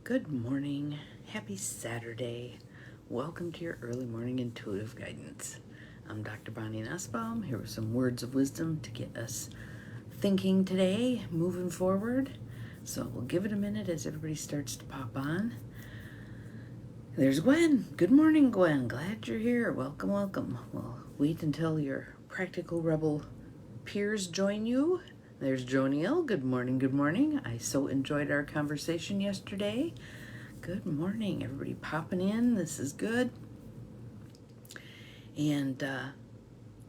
Good morning. Happy Saturday. Welcome to your early morning intuitive guidance. I'm Dr. Bonnie Nussbaum, here with some words of wisdom to get us thinking today, moving forward. So we'll give it a minute as everybody starts to pop on. There's Gwen. Good morning, Gwen. Glad you're here. Welcome, welcome. We'll wait until your practical rebel peers join you. There's Joniel. Good morning, good morning. I so enjoyed our conversation yesterday. Good morning, everybody popping in. This is good. And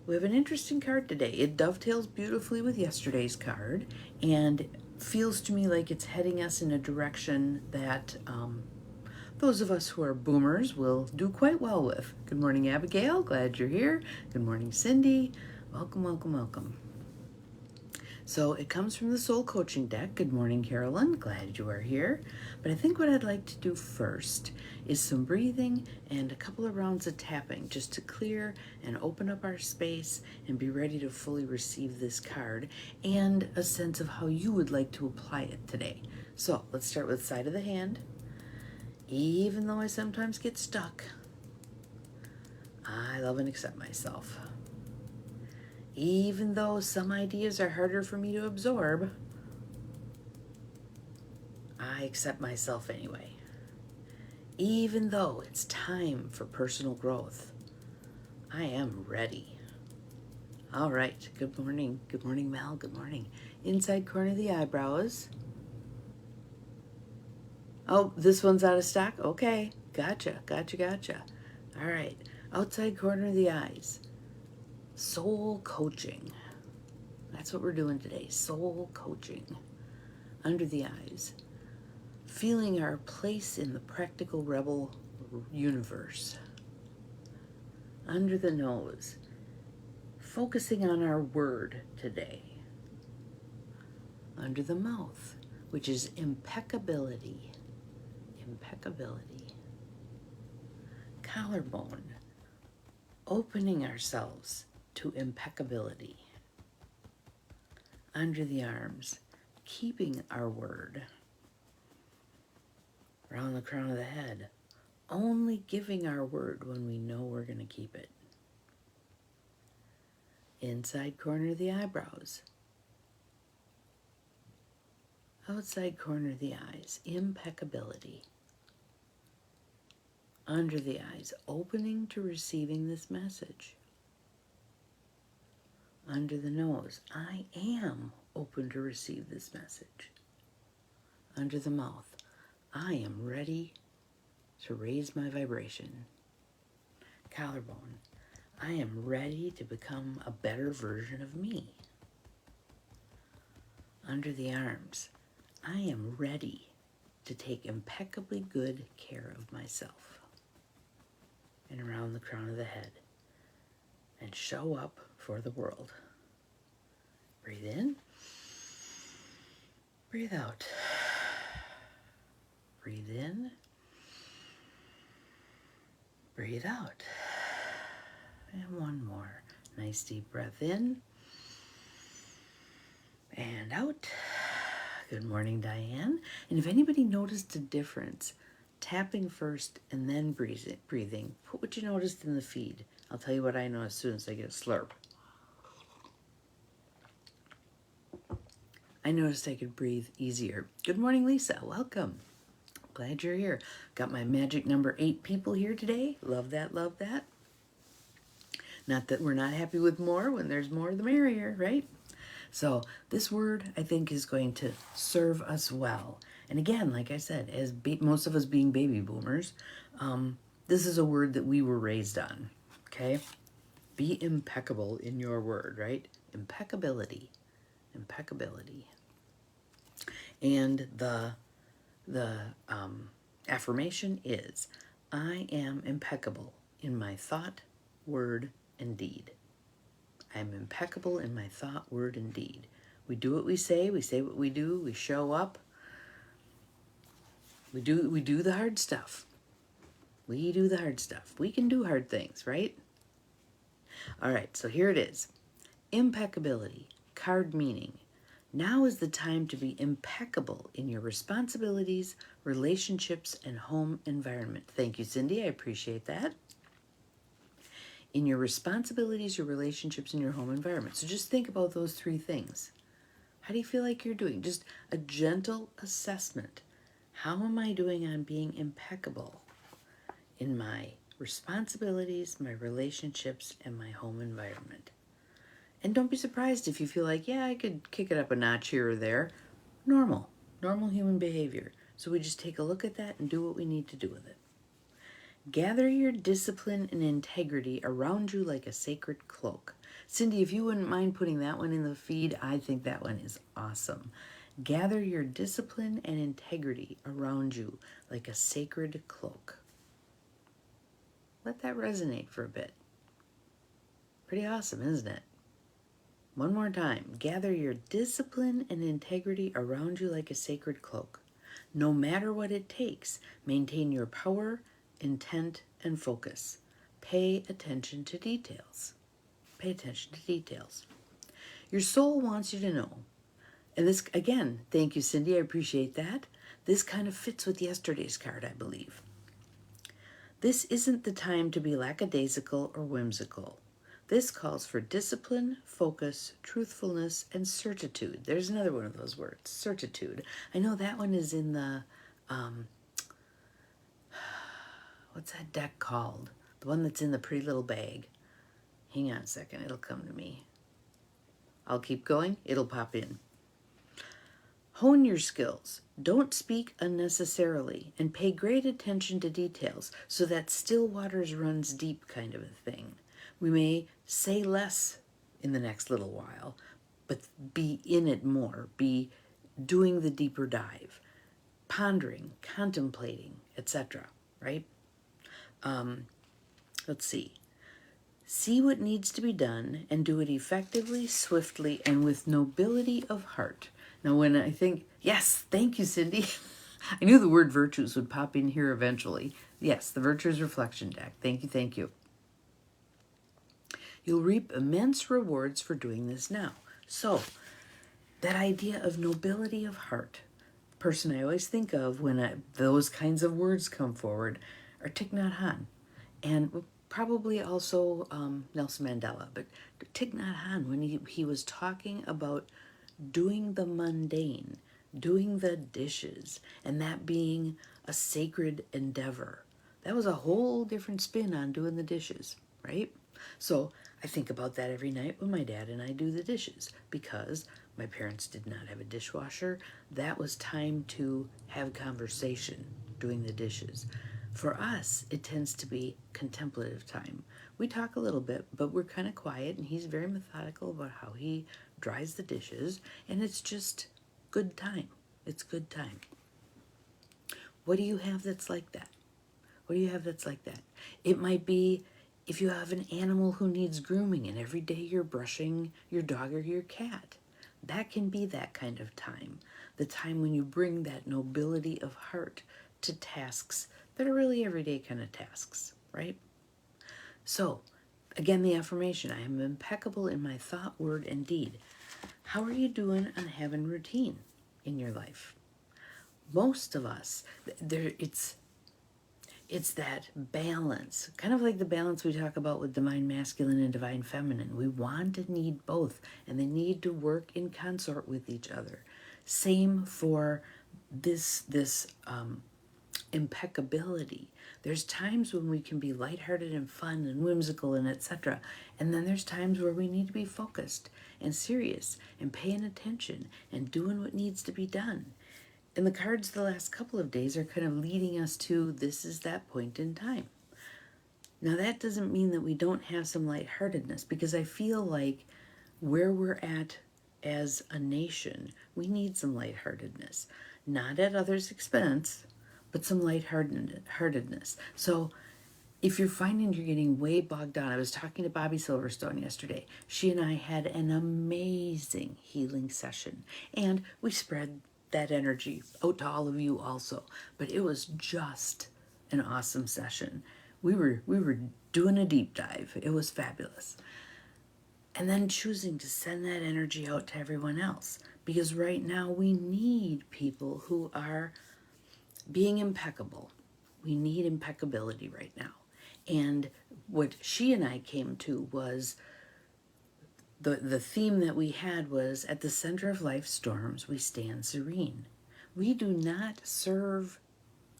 we have an interesting card today. It dovetails beautifully with yesterday's card and feels to me like it's heading us in a direction that those of us who are boomers will do quite well with. Good morning, Abigail. Glad you're here. Good morning, Cindy. Welcome, welcome, welcome. So it comes from the Soul Coaching deck. Good morning, Carolyn. Glad you are here. But I think what I'd like to do first is some breathing and a couple of rounds of tapping just to clear and open up our space and be ready to fully receive this card and a sense of how you would like to apply it today. So let's start with side of the hand. Even though I sometimes get stuck, I love and accept myself. Even though some ideas are harder for me to absorb, I accept myself anyway. Even though it's time for personal growth, I am ready. All right, good morning. Good morning, Mel. Good morning. Inside corner of the eyebrows. Oh, this one's out of stock? Okay, gotcha. All right, outside corner of the eyes. Soul coaching. That's what we're doing today. Soul coaching. Under the eyes. Feeling our place in the practical rebel universe. Under the nose. Focusing on our word today. Under the mouth, which is impeccability. Impeccability. Collarbone. Opening ourselves to impeccability. Under the arms, keeping our word. Around the crown of the head, only giving our word when we know we're going to keep it. Inside corner of the eyebrows. Outside corner of the eyes, impeccability. Under the eyes, opening to receiving this message. Under the nose, I am open to receive this message. Under the mouth, I am ready to raise my vibration. Collarbone, I am ready to become a better version of me. Under the arms, I am ready to take impeccably good care of myself. And around the crown of the head, and show up for the world. Breathe in. Breathe out. Breathe in. Breathe out. And one more. Nice deep breath in. And out. Good morning, Diane. And if anybody noticed a difference, tapping first and then breathing, put what you noticed in the feed. I'll tell you what I know as soon as I get a slurp. I noticed I could breathe easier. Good morning, Lisa. Welcome. Glad you're here. Got my magic number 8 people here today. Love that, love that. Not that we're not happy with more. When there's more, the merrier, right? So this word, I think, is going to serve us well. And again, like I said, as most of us being baby boomers, this is a word that we were raised on, okay? Be impeccable in your word, right? Impeccability. Impeccability. And the affirmation is, I am impeccable in my thought, word, and deed. I am impeccable in my thought, word, and deed. We do what we say what we do, we show up. We do the hard stuff. We do the hard stuff. We can do hard things, right? All right, so here it is. Impeccability, card meaning, Now is the time to be impeccable in your responsibilities, relationships, and home environment. Thank you, Cindy. I appreciate that. In your responsibilities, your relationships, and your home environment. So just think about those three things. How do you feel like you're doing? Just a gentle assessment. How am I doing on being impeccable in my responsibilities, my relationships, and my home environment? And don't be surprised if you feel like, yeah, I could kick it up a notch here or there. Normal human behavior. So we just take a look at that and do what we need to do with it. Gather your discipline and integrity around you like a sacred cloak. Cindy, if you wouldn't mind putting that one in the feed, I think that one is awesome. Gather your discipline and integrity around you like a sacred cloak. Let that resonate for a bit. Pretty awesome, isn't it? One more time. Gather your discipline and integrity around you like a sacred cloak. No matter what it takes, maintain your power, intent, and focus. Pay attention to details. Pay attention to details. Your soul wants you to know. And this, again, thank you, Cindy. I appreciate that. This kind of fits with yesterday's card, I believe. This isn't the time to be lackadaisical or whimsical. This calls for discipline, focus, truthfulness, and certitude. There's another one of those words, certitude. I know that one is in the, what's that deck called? The one that's in the pretty little bag. Hang on a second, it'll come to me. I'll keep going, it'll pop in. Hone your skills. Don't speak unnecessarily and pay great attention to details so that still waters runs deep kind of a thing. We may say less in the next little while, but be in it more, be doing the deeper dive, pondering, contemplating, etc., right? Let's see. See what needs to be done and do it effectively, swiftly, and with nobility of heart. Now, when I think, yes, thank you, Cindy. I knew the word virtues would pop in here eventually. Yes, the Virtues Reflection deck. Thank you, thank you. You'll reap immense rewards for doing this now. So, that idea of nobility of heart, the person I always think of when those kinds of words come forward are Thich Nhat Hanh. And probably also Nelson Mandela. But Thich Nhat Hanh, when he was talking about doing the mundane, doing the dishes, and that being a sacred endeavor, that was a whole different spin on doing the dishes, right? So I think about that every night when my dad and I do the dishes, because my parents did not have a dishwasher. That was time to have conversation doing the dishes. For us, it tends to be contemplative time. We talk a little bit, but we're kind of quiet, and he's very methodical about how he dries the dishes, and it's just good time. It's good time. What do you have that's like that? What do you have that's like that? It might be if you have an animal who needs grooming and every day you're brushing your dog or your cat. That can be that kind of time. The time when you bring that nobility of heart to tasks that are really everyday kind of tasks, right? So, again, the affirmation, I am impeccable in my thought, word, and deed. How are you doing on having routine in your life? Most of us, it's that balance, kind of like the balance we talk about with divine masculine and divine feminine. We want and need both, and they need to work in consort with each other. Same for this impeccability. There's times when we can be lighthearted and fun and whimsical and etc. And then there's times where we need to be focused and serious and paying attention and doing what needs to be done. And the cards the last couple of days are kind of leading us to this is that point in time. Now that doesn't mean that we don't have some lightheartedness, because I feel like where we're at as a nation, we need some lightheartedness. Not at others' expense, but some lightheartedness. So if you're finding you're getting way bogged down, I was talking to Bobby Silverstone yesterday. She and I had an amazing healing session, and we spread that energy out to all of you also. But it was just an awesome session. We were doing a deep dive. It was fabulous. And then choosing to send that energy out to everyone else. Because right now we need people who are being impeccable. We need impeccability right now. And what she and I came to was the theme that we had was, at the center of life's storms, we stand serene. We do not serve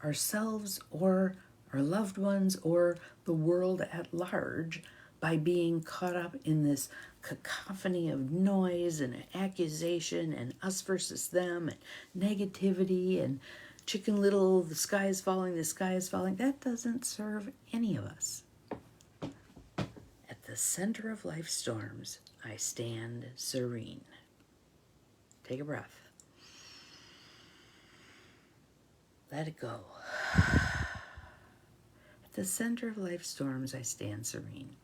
ourselves or our loved ones or the world at large by being caught up in this cacophony of noise and accusation and us versus them and negativity and Chicken Little, the sky is falling, the sky is falling. That doesn't serve any of us. At the center of life's storms, I stand serene. Take a breath. Let it go. At the center of life's storms, I stand serene.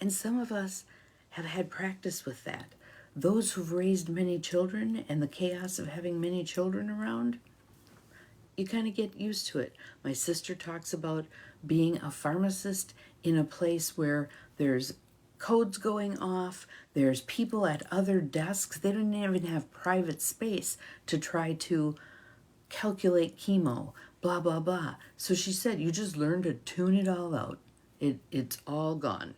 And some of us have had practice with that. Those who've raised many children and the chaos of having many children around, you kind of get used to it. My sister talks about being a pharmacist in a place where there's codes going off, there's people at other desks. They don't even have private space to try to calculate chemo, blah, blah, blah. So she said, you just learn to tune it all out. It's all gone.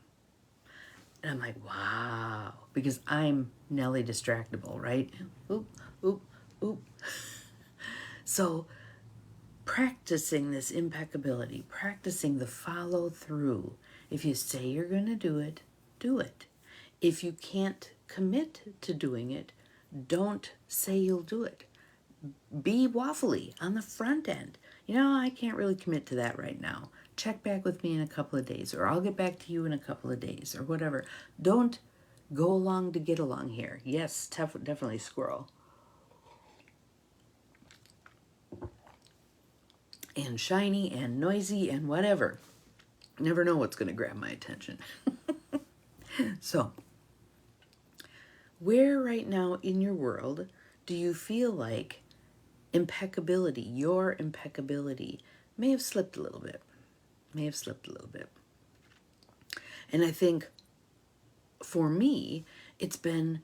And I'm like, wow, because I'm Nelly distractible, right? Oop, oop, oop. So practicing this impeccability, practicing the follow through. If you say you're going to do it, do it. If you can't commit to doing it, don't say you'll do it. Be waffly on the front end. I can't really commit to that right now. Check back with me in a couple of days, or I'll get back to you in a couple of days, or whatever. Don't go along to get along here. Yes, definitely squirrel. And shiny and noisy and whatever. Never know what's going to grab my attention. So, where right now in your world do you feel like impeccability, your impeccability, may have slipped a little bit? And I think for me, it's been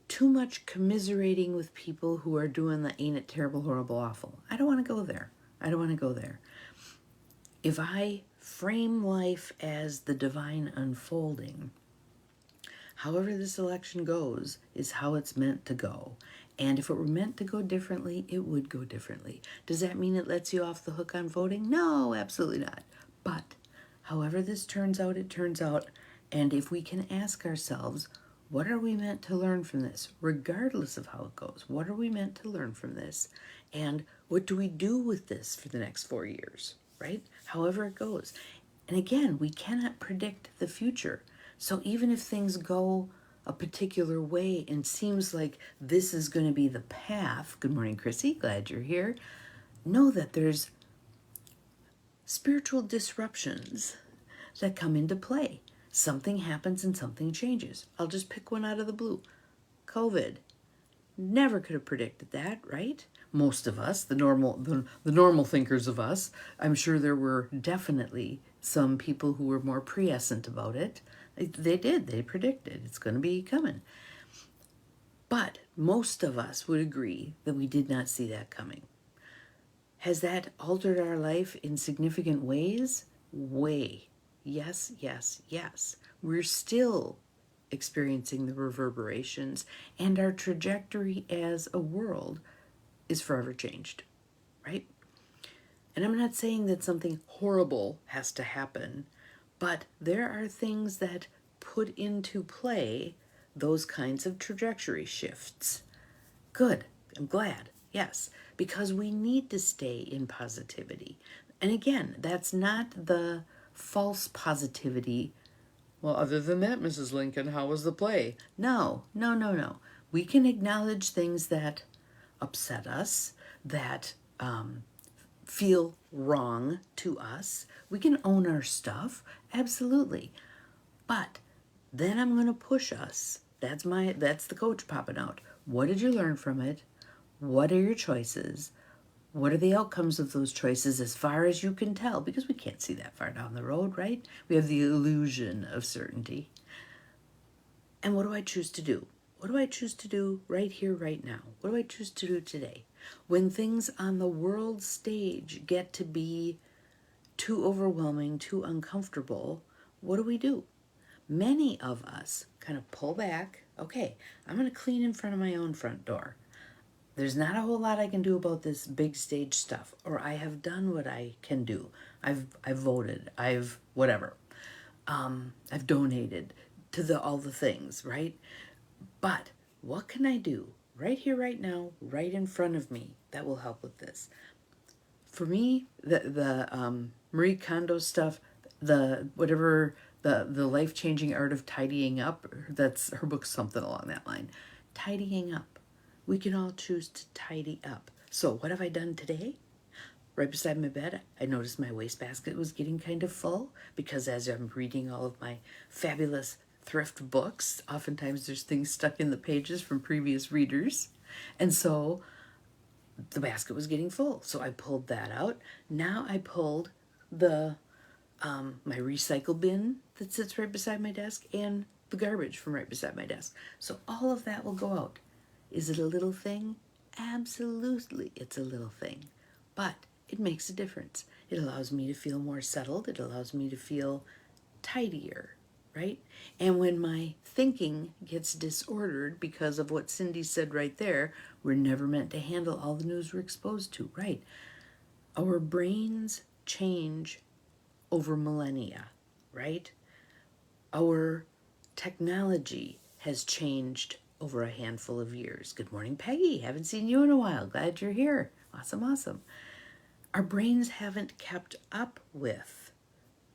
too much commiserating with people who are doing the ain't it terrible, horrible, awful. I don't want to go there. If I frame life as the divine unfolding, however this election goes is how it's meant to go. And if it were meant to go differently, it would go differently. Does that mean it lets you off the hook on voting? No, absolutely not. But however this turns out, it turns out. And if we can ask ourselves, what are we meant to learn from this? Regardless of how it goes, what are we meant to learn from this? And what do we do with this for the next 4 years, right? However it goes. And again, we cannot predict the future. So even if things go a particular way and seems like this is going to be the path, good morning, Chrissy, glad you're here, know that there's spiritual disruptions that come into play. Something happens and something changes. I'll just pick one out of the blue. COVID. Never could have predicted that, right? Most of us, the normal thinkers of us, I'm sure there were definitely some people who were more prescient about it. They predicted it's going to be coming. But most of us would agree that we did not see that coming. Has that altered our life in significant ways? Way. Yes, yes, yes. We're still experiencing the reverberations, and our trajectory as a world is forever changed, right? And I'm not saying that something horrible has to happen, but there are things that put into play those kinds of trajectory shifts. Good. I'm glad. Yes. Because we need to stay in positivity. And again, that's not the false positivity. Well, other than that, Mrs. Lincoln, how was the play? No. We can acknowledge things that upset us, that feel wrong to us. We can own our stuff, absolutely. But then I'm going to push us. That's the coach popping out. What did you learn from it? What are your choices? What are the outcomes of those choices as far as you can tell? Because we can't see that far down the road, right? We have the illusion of certainty. And what do I choose to do? What do I choose to do right here, right now? What do I choose to do today? When things on the world stage get to be too overwhelming, too uncomfortable, what do? Many of us kind of pull back. Okay, I'm going to clean in front of my own front door. There's not a whole lot I can do about this big stage stuff, or I have done what I can do. I've voted. I've whatever. I've donated to all the things, right? But what can I do right here, right now, right in front of me that will help with this? For me, the Marie Kondo stuff, the whatever the life changing art of tidying up. That's her book, something along that line. Tidying up. We can all choose to tidy up. So what have I done today? Right beside my bed, I noticed my wastebasket was getting kind of full because as I'm reading all of my fabulous thrift books, oftentimes there's things stuck in the pages from previous readers. And so the basket was getting full. So I pulled that out. Now I pulled the my recycle bin that sits right beside my desk and the garbage from right beside my desk. So all of that will go out. Is it a little thing? Absolutely, it's a little thing. But it makes a difference. It allows me to feel more settled. It allows me to feel tidier, right? And when my thinking gets disordered because of what Cindy said right there, we're never meant to handle all the news we're exposed to, right? Our brains change over millennia, right? Our technology has changed over a handful of years. Good morning, Peggy. Haven't seen you in a while. Glad you're here. Awesome, awesome. Our brains haven't kept up with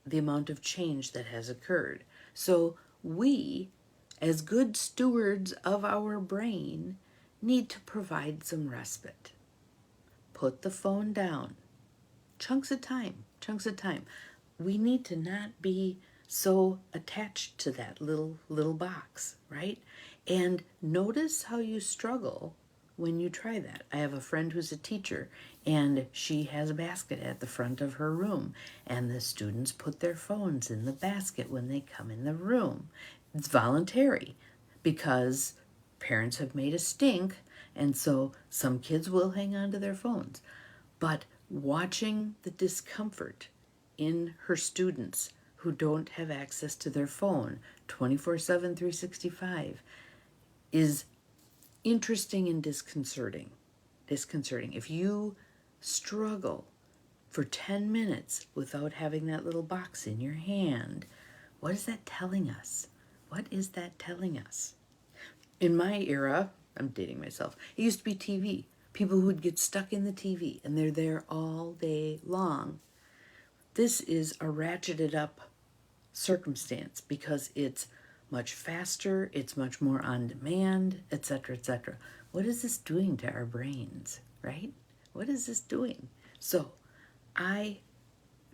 the amount of change that has occurred. So we, as good stewards of our brain, need to provide some respite. Put the phone down. Chunks of time, chunks of time. We need to not be so attached to that little box, right? And notice how you struggle when you try that. I have a friend who's a teacher, and she has a basket at the front of her room, and the students put their phones in the basket when they come in the room. It's voluntary because parents have made a stink, and so some kids will hang on to their phones. But watching the discomfort in her students who don't have access to their phone 24/7, 365 is interesting and disconcerting. If you struggle for 10 minutes without having that little box in your hand, what is that telling us? What is that telling us? In my era, I'm dating myself, it used to be TV. People who would get stuck in the TV and they're there all day long. This is a ratcheted up circumstance because it's much faster, it's much more on demand, etc., etc. What is this doing to our brains, right? What is this doing? So I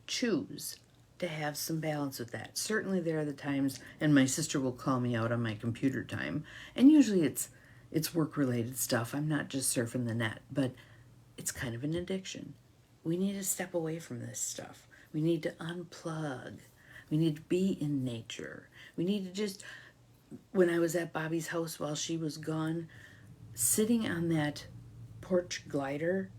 choose to have some balance with that. Certainly there are the times, and my sister will call me out on my computer time, and usually it's work-related stuff. I'm not just surfing the net, but it's kind of an addiction. We need to step away from this stuff. We need to unplug. We need to be in nature. We need to just, when I was at Bobby's house while she was gone, sitting on that porch glider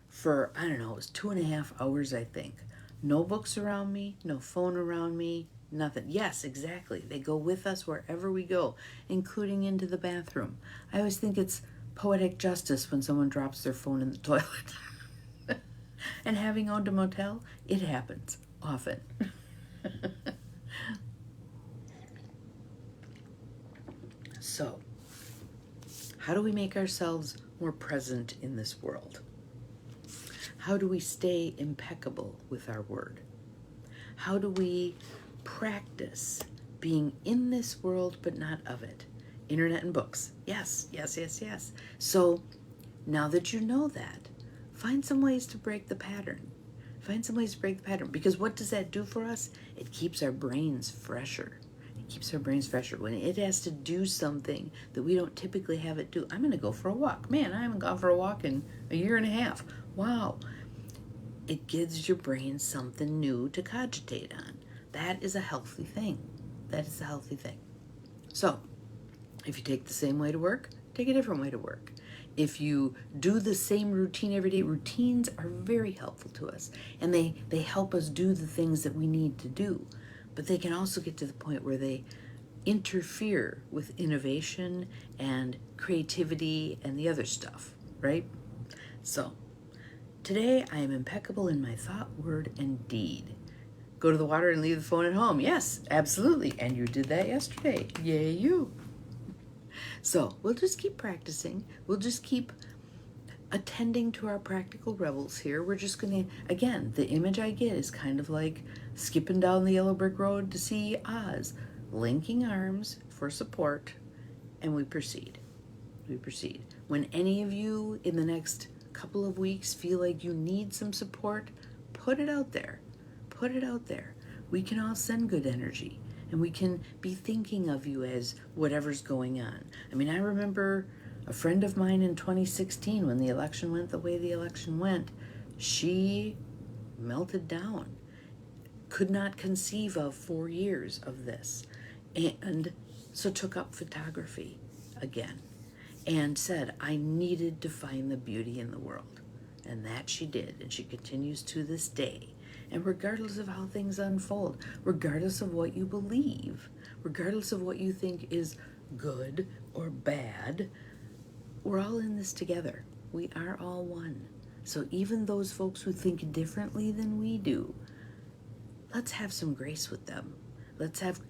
for, I don't know, it was 2.5 hours, I think. No books around me, no phone around me, nothing. Yes, exactly. They go with us wherever we go, including into the bathroom. I always think it's poetic justice when someone drops their phone in the toilet. And having owned a motel, it happens often. So, how do we make ourselves more present in this world? How do we stay impeccable with our word? How do we practice being in this world but not of it? Internet and books. Yes, yes, yes, yes. So now that you know that, find some ways to break the pattern. Find some ways to break the pattern. Because what does that do for us? It keeps our brains fresher. It keeps our brains fresher. When it has to do something that we don't typically have it do. I'm going to go for a walk. Man, I haven't gone for a walk in a year and a half. Wow. It gives your brain something new to cogitate on. That is a healthy thing. That is a healthy thing. So, If you take the same way to work, take a different way to work. If you do the same routine every day, routines are very helpful to us, and they help us do the things that we need to do. But they can also get to the point where they interfere with innovation and creativity and the other stuff, right? So, today I am impeccable in my thought, word, and deed. Go to the water and leave the phone at home. Yes, absolutely. And you did that yesterday. Yay, you. So we'll just keep practicing. We'll just keep attending to our practical rebels here. We're just going to, again, the image I get is kind of like skipping down the yellow brick road to see Oz, linking arms for support, and we proceed. We proceed. When any of you in the next couple of weeks feel like you need some support, put it out there. Put it out there. We can all send good energy, and we can be thinking of you as whatever's going on. I mean, I remember a friend of mine in 2016 when the election went the way the election went. She melted down, could not conceive of 4 years of this, and so took up photography again and said I needed to find the beauty in the world. And that she did, and she continues to this day. And regardless of how things unfold, regardless of what you believe, regardless of what you think is good or bad, we're all in this together. We are all one. So even those folks who think differently than we do, let's have some grace with them. Let's have,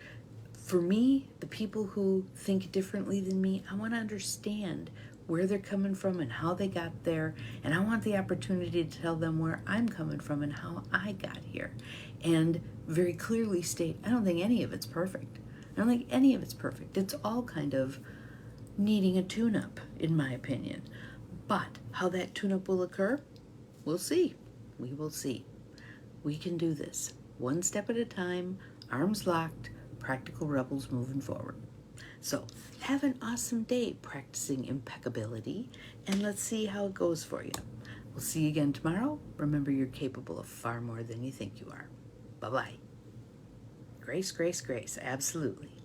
for me, the people who think differently than me, I want to understand where they're coming from and how they got there, and I want the opportunity to tell them where I'm coming from and how I got here, and very clearly state I don't think any of it's perfect. I don't think any of it's perfect. It's all kind of needing a tune-up, in my opinion. But how that tune-up will occur, we'll see. We will see. We can do this one step at a time, arms locked, practical rebels moving forward. So have an awesome day practicing impeccability, and let's see how it goes for you. We'll see you again tomorrow. Remember, you're capable of far more than you think you are. Bye-bye. Grace, grace, grace. Absolutely.